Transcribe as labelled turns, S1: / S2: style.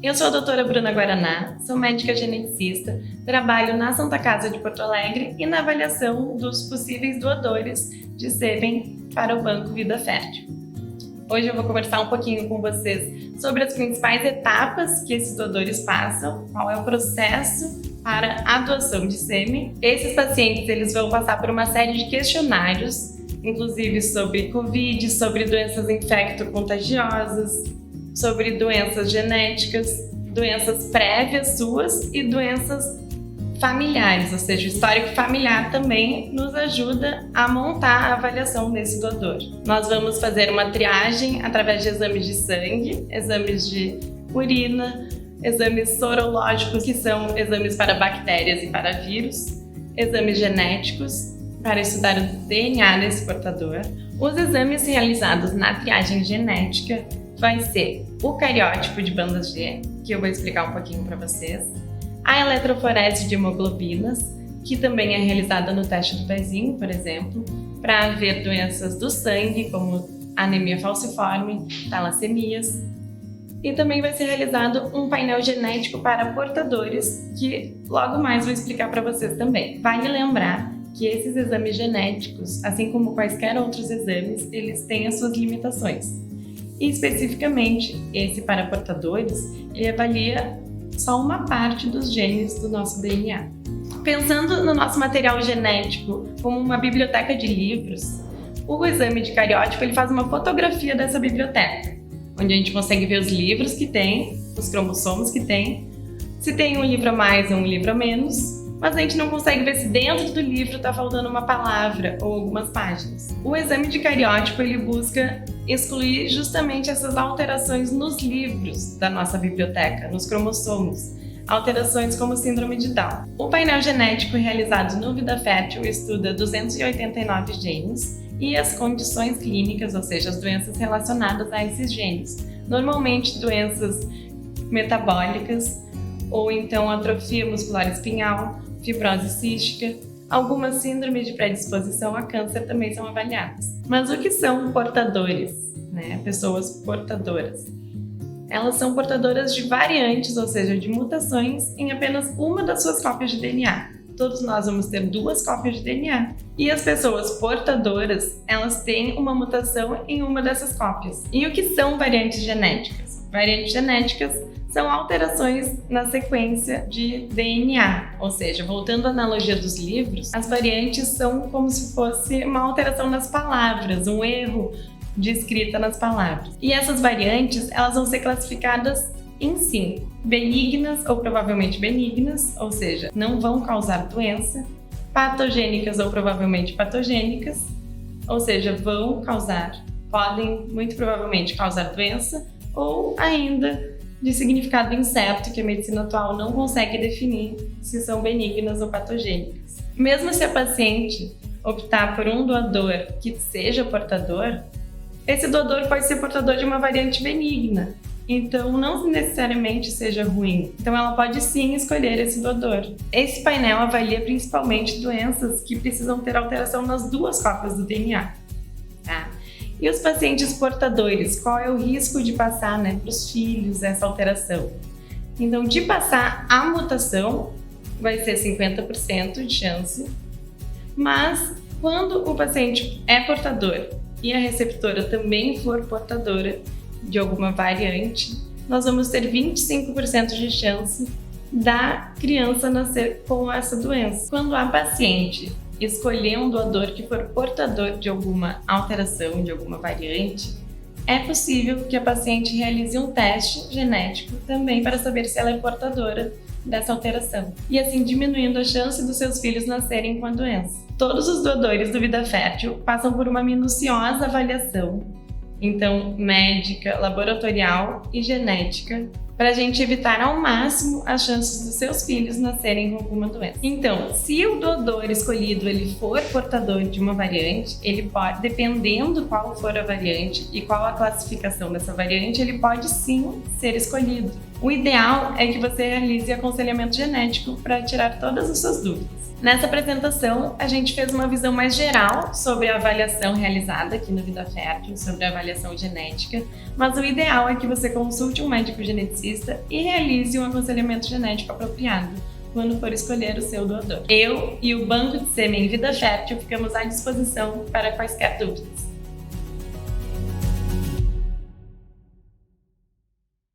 S1: Eu sou a doutora Bruna Guaraná, sou médica geneticista, trabalho na Santa Casa de Porto Alegre e na avaliação dos possíveis doadores de sêmen para o Banco Vida Fértil. Hoje eu vou conversar um pouquinho com vocês sobre as principais etapas que esses doadores passam, qual é o processo para a doação de sêmen. Esses pacientes eles vão passar por uma série de questionários, inclusive sobre Covid, sobre doenças infecto-contagiosas, sobre doenças genéticas, doenças prévias suas e doenças familiares, ou seja, o histórico familiar também nos ajuda a montar a avaliação desse doador. Nós vamos fazer uma triagem através de exames de sangue, exames de urina, exames sorológicos, que são exames para bactérias e para vírus, exames genéticos, para estudar o DNA desse portador. Os exames realizados na triagem genética vai ser o cariótipo de banda G, que eu vou explicar um pouquinho para vocês, a eletroforese de hemoglobinas, que também é realizada no teste do pezinho, por exemplo, para ver doenças do sangue, como anemia falciforme, talassemias, e também vai ser realizado um painel genético para portadores, que logo mais vou explicar para vocês também. Vale lembrar que esses exames genéticos, assim como quaisquer outros exames, eles têm as suas limitações. E especificamente, esse para portadores, ele avalia só uma parte dos genes do nosso DNA. Pensando no nosso material genético como uma biblioteca de livros, o exame de cariótipo ele faz uma fotografia dessa biblioteca, onde a gente consegue ver os livros que tem, os cromossomos que tem, se tem um livro a mais ou um livro a menos, mas a gente não consegue ver se dentro do livro está faltando uma palavra ou algumas páginas. O exame de cariótipo ele busca excluir justamente essas alterações nos livros da nossa biblioteca, nos cromossomos, alterações como síndrome de Down. O painel genético realizado no Vida Fértil estuda 289 genes e as condições clínicas, ou seja, as doenças relacionadas a esses genes. Normalmente doenças metabólicas ou então atrofia muscular espinhal, fibrose cística, algumas síndromes de predisposição a câncer também são avaliadas. Mas o que são portadores, Pessoas portadoras. Elas são portadoras de variantes, ou seja, de mutações em apenas uma das suas cópias de DNA. Todos nós vamos ter 2 cópias de DNA. E as pessoas portadoras, elas têm uma mutação em uma dessas cópias. E o que são variantes genéticas? Variantes genéticas são alterações na sequência de DNA, ou seja, voltando à analogia dos livros, as variantes são como se fosse uma alteração nas palavras, um erro de escrita nas palavras. E essas variantes, elas vão ser classificadas em 5, benignas ou provavelmente benignas, ou seja, não vão causar doença, patogênicas ou provavelmente patogênicas, ou seja, podem muito provavelmente causar doença, ou ainda de significado incerto, que a medicina atual não consegue definir se são benignas ou patogênicas. Mesmo se a paciente optar por um doador que seja portador, esse doador pode ser portador de uma variante benigna, então não necessariamente seja ruim. Então ela pode sim escolher esse doador. Esse painel avalia principalmente doenças que precisam ter alteração nas 2 cópias do DNA. Tá? E os pacientes portadores, qual é o risco de passar para os filhos essa alteração? Então, de passar a mutação, vai ser 50% de chance, mas quando o paciente é portador e a receptora também for portadora de alguma variante, nós vamos ter 25% de chance da criança nascer com essa doença. Quando a paciente escolher um doador que for portador de alguma alteração, de alguma variante, é possível que a paciente realize um teste genético também para saber se ela é portadora dessa alteração, e assim diminuindo a chance dos seus filhos nascerem com a doença. Todos os doadores do Vida Fértil passam por uma minuciosa avaliação, então médica, laboratorial e genética, para a gente evitar ao máximo as chances dos seus filhos nascerem com alguma doença. Então, se o doador escolhido ele for portador de uma variante, ele pode, dependendo qual for a variante e qual a classificação dessa variante, ele pode sim ser escolhido. O ideal é que você realize aconselhamento genético para tirar todas as suas dúvidas. Nessa apresentação, a gente fez uma visão mais geral sobre a avaliação realizada aqui no Vida Fértil, sobre a avaliação genética, mas o ideal é que você consulte um médico geneticista e realize um aconselhamento genético apropriado quando for escolher o seu doador. Eu e o Banco de Sêmen Vida Fértil ficamos à disposição para quaisquer dúvidas.